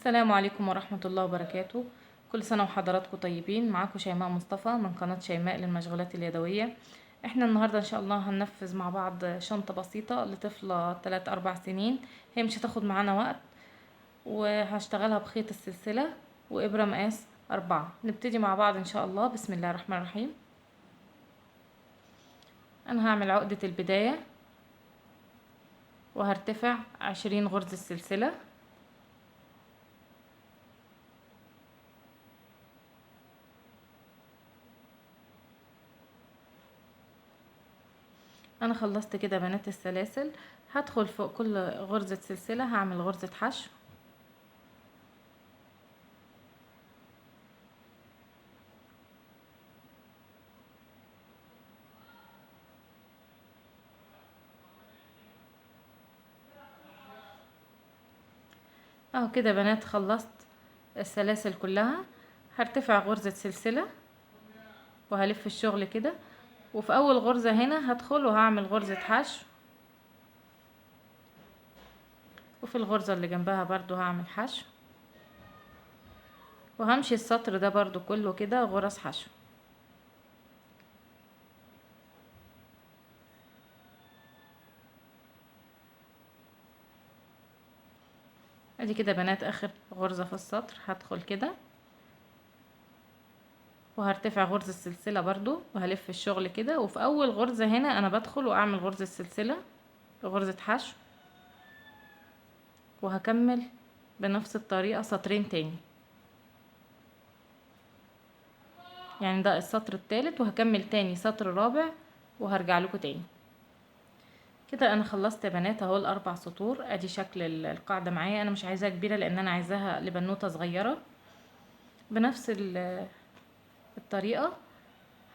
السلام عليكم ورحمة الله وبركاته. كل سنة وحضراتكم طيبين. معاكم شيماء مصطفى من قناة شيماء للمشغولات اليدوية. احنا النهاردة ان شاء الله هننفذ مع بعض شنطة بسيطة لطفلة 3-4 سنين. هي مش هتاخد معانا وقت، وهشتغلها بخيط السلسلة وإبرة مقاس 4. نبتدي مع بعض ان شاء الله. بسم الله الرحمن الرحيم. انا هعمل عقدة البداية وهرتفع 20 غرزة سلسلة. انا خلصت كده بنات السلاسل. هدخل فوق كل غرزة سلسلة هعمل غرزة حشو، اهو كده بنات خلصت السلاسل كلها. هرتفع غرزة سلسلة وهلف الشغل كده، وفي اول غرزة هنا هدخل وهعمل غرزة حشو، وفي الغرزة اللي جنبها برضو هعمل حشو، وهمشي السطر ده برضو كله كده غرز حشو. ادي كده بنات اخر غرزة في السطر. هدخل كده وهرتفع غرزة السلسلة برضو وهلف الشغل كده، وفي اول غرزة هنا انا بدخل واعمل غرزة سلسلة غرزة حشو، وهكمل بنفس الطريقة سطرين تاني. يعني ده السطر الثالث، وهكمل تاني سطر رابع وهرجع لكم تاني. كده انا خلصت يا بنات اهو الاربع سطور. ادي شكل القاعدة معايا. انا مش عايزاها كبيرة لان انا عايزاها لبنوتة صغيرة. بنفس الطريقة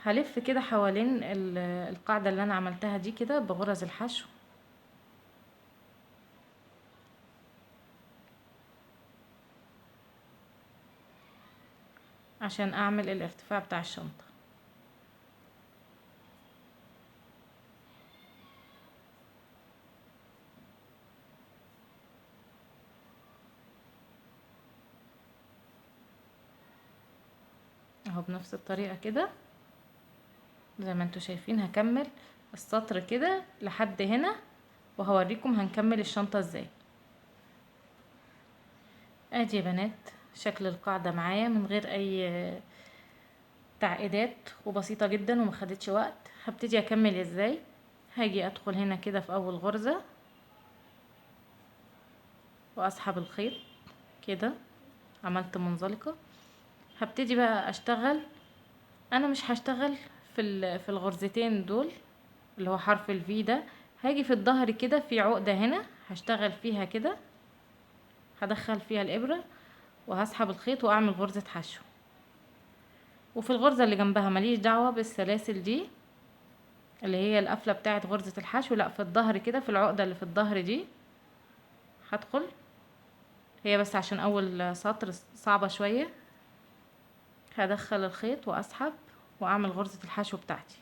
هلف كده حوالين القاعدة اللي انا عملتها دي كده بغرز الحشو، عشان اعمل الارتفاع بتاع الشنطة. اهو بنفس الطريقة كده زي ما انتوا شايفين. هكمل السطر كده لحد هنا، وهوريكم هنكمل الشنطة ازاي. ادي يا بنات شكل القاعدة معايا من غير اي تعقيدات، وبسيطة جدا وما خدتش وقت. هبتدي اكمل ازاي. هاجي ادخل هنا كده في اول غرزة واسحب الخيط كده، عملت منزلقة. هبتدي بقى اشتغل. انا مش هشتغل في الغرزتين دول اللي هو حرف الفي ده. هاجي في الظهر كده في عقدة هنا هشتغل فيها كده، هدخل فيها الابرة وهسحب الخيط واعمل غرزة حشو، وفي الغرزة اللي جنبها ماليش دعوة بالسلاسل دي اللي هي القفلة بتاعت غرزة الحشو، لا في الظهر كده في العقدة اللي في الظهر دي هدخل. هي بس عشان اول سطر صعبة شوية. هدخل الخيط واسحب واعمل غرزة الحشو بتاعتي.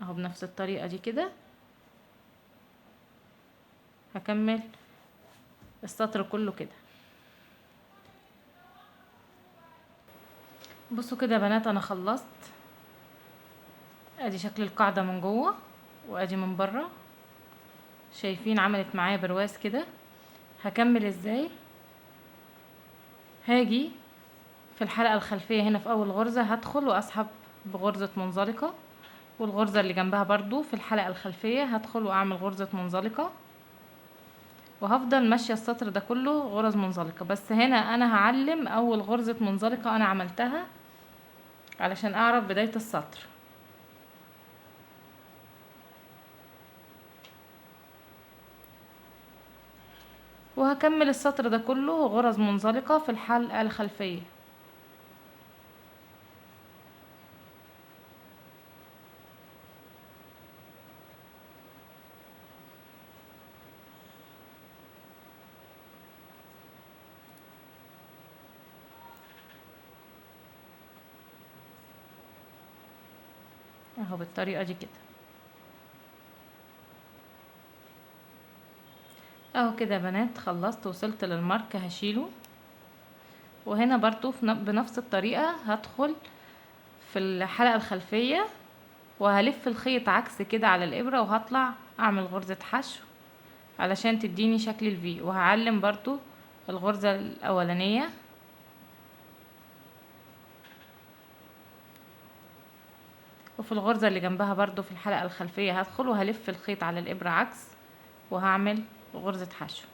اهو بنفس الطريقة دي كده هكمل السطر كله كده. بصوا كده يا بنات انا خلصت. ادي شكل القاعدة من جوه وادي من بره. شايفين عملت معايا برواز كده. هكمل ازاي. هاجي في الحلقة الخلفية هنا في اول غرزة هدخل واسحب بغرزة منزلقة، والغرزة اللي جنبها برضو في الحلقة الخلفية هدخل واعمل غرزة منزلقة، وهفضل ماشية السطر ده كله غرز منزلقة. بس هنا انا هعلم اول غرزة منزلقة انا عملتها علشان اعرف بداية السطر. وهكمل السطر ده كله غرز منزلقة في الحلقة الخلفية. اهو بالطريقة دي كده. اهو كده يا بنات خلصت، وصلت للمارك هشيله. وهنا برضو بنفس الطريقة هدخل في الحلقة الخلفية وهلف الخيط عكس كده على الابرة، وهطلع اعمل غرزة حشو علشان تديني شكل الفي، وهعلم برضو الغرزة الاولانية. وفي الغرزة اللي جنبها برضو في الحلقة الخلفية هدخل وهلف الخيط على الابرة عكس، وهعمل غرزة حشو.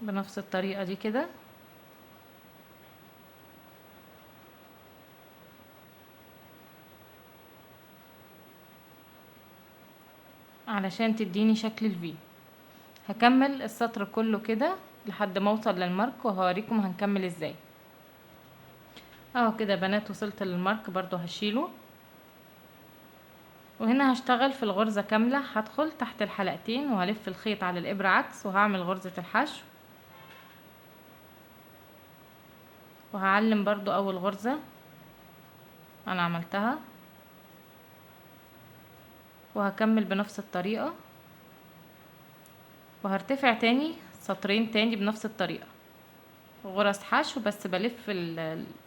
بنفس الطريقة دي كده. علشان تديني شكل الفي. هكمل السطر كله كده لحد ما اوصل للمارك، وهوريكم هنكمل ازاي. اهو كده يا بنات وصلت للمارك، برضو هشيله. وهنا هشتغل في الغرزة كاملة، هدخل تحت الحلقتين وهلف الخيط على الابرة عكس، وهعمل غرزة الحشو. وهعلم برضو اول غرزة انا عملتها، وهكمل بنفس الطريقة، وهرتفع تاني سطرين تاني بنفس الطريقة، غرز حشو بس بلف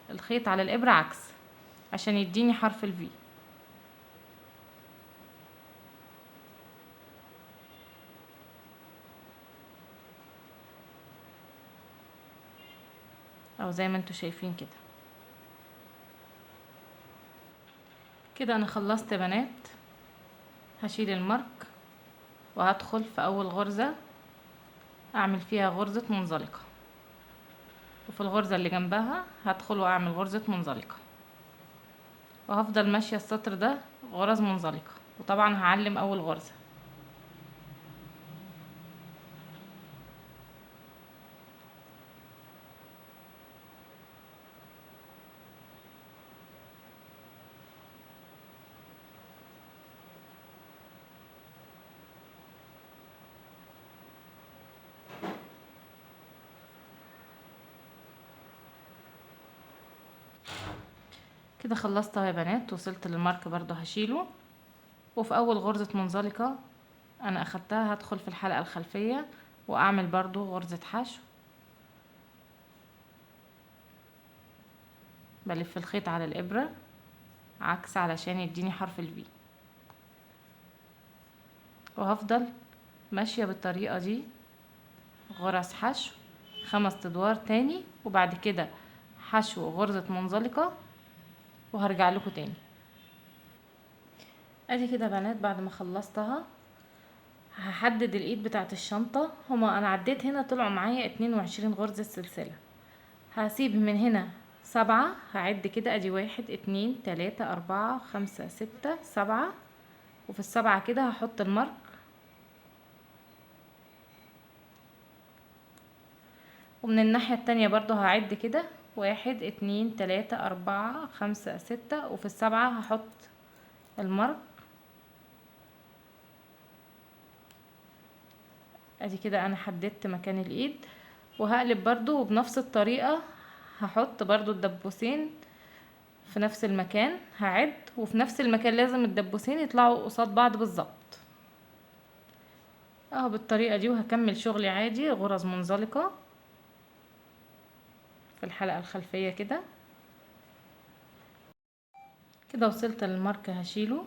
الخيط على الابرة عكس عشان يديني حرف الفي. او زي ما انتوا شايفين كده. كده انا خلصت يا بنات. هشيل المارك وهدخل في اول غرزة اعمل فيها غرزة منزلقة، وفي الغرزة اللي جنبها هدخل واعمل غرزة منزلقة، وهفضل ماشية السطر ده غرز منزلقة. وطبعا هعلم اول غرزة. كده خلصت اهو يا بنات، وصلت للمارك برضو هشيله. وفي اول غرزة منزلقة انا اخدتها هدخل في الحلقة الخلفية واعمل برضو غرزة حشو، بلف الخيط على الابرة عكس علشان يديني حرف الفي، وهفضل ماشية بالطريقة دي غرز حشو 5 ادوار تاني، وبعد كده حشو غرزة منزلقة، وهرجع لكم تاني. ادي كده بنات بعد ما خلصتها هحدد الايد بتاعت الشنطة. هما انا عديت هنا طلعوا معايا 22 غرزة سلسلة. هسيب من هنا 7، هعد كده ادي 1 2 3 4 5 6 7، وفي ال7 كده هحط المارك، ومن الناحية التانية برضو هعد كده 1 2 3 4 5 6، وفي ال7 هحط المارك. ادي كده انا حددت مكان الايد، وهقلب برضو وبنفس الطريقة هحط برضو الدبوسين في نفس المكان، هعد وفي نفس المكان لازم الدبوسين يطلعوا قصاد بعض بالظبط اهو بالطريقة دي. وهكمل شغلي عادي غرز منزلقة في الحلقة الخلفية كده. كده وصلت للمارك هشيله،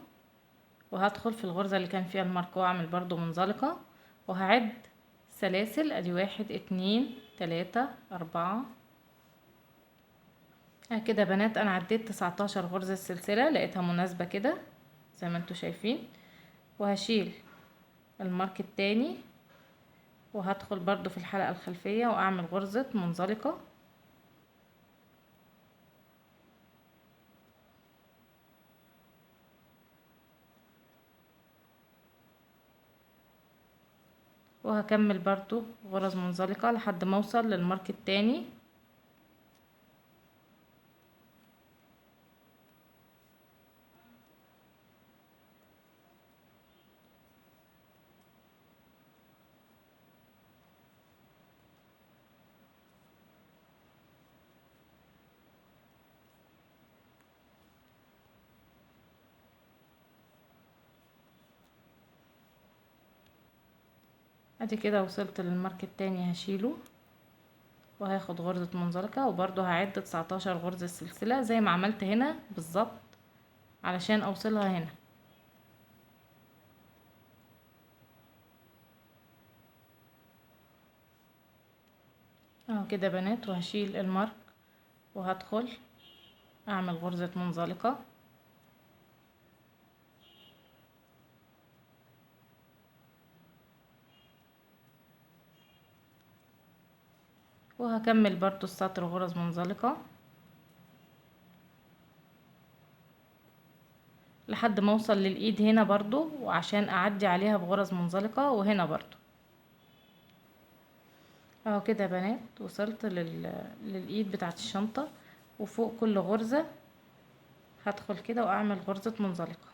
وهدخل في الغرزة اللي كان فيها المارك واعمل برضو منزلقة، وهعد سلاسل ادي 1 2 3 4. كده يا بنات انا عديت 19 غرزة سلسلة، لقيتها مناسبة كده زي ما انتوا شايفين. وهشيل المارك التاني وهدخل برضو في الحلقة الخلفية واعمل غرزة منزلقة، وهكمل برضو غرز منزلقة لحد ما اوصل للمارك التاني. ادي كده وصلت للمارك التاني، هشيله وهاخد غرزة منزلقة، وبرضو هعد 19 غرزة سلسلة زي ما عملت هنا بالظبط علشان اوصلها هنا. اهو كده بنات، وهشيل المارك وهدخل اعمل غرزة منزلقة، وهكمل برضو السطر غرز منزلقة لحد ما اوصل للايد هنا برضو، وعشان اعدي عليها بغرز منزلقة، وهنا برضو اهو كده يا بنات وصلت للايد بتاعت الشنطة. وفوق كل غرزة هدخل كده واعمل غرزة منزلقة.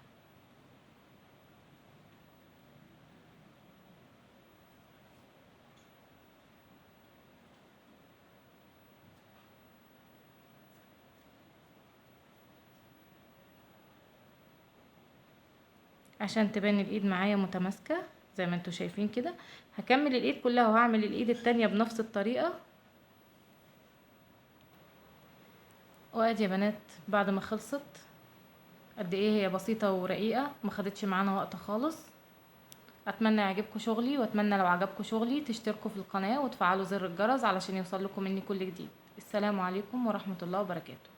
عشان تبان الايد معايا متماسكة زي ما انتوا شايفين كده. هكمل الايد كلها وهعمل الايد التانية بنفس الطريقة. وادي يا بنات بعد ما خلصت، قد ايه هي بسيطة ورقيقة، ما خدتش معانا وقت خالص. اتمنى يعجبكم شغلي، واتمنى لو عجبكم شغلي تشتركوا في القناة وتفعلوا زر الجرس علشان يوصل لكم مني كل جديد. السلام عليكم ورحمة الله وبركاته.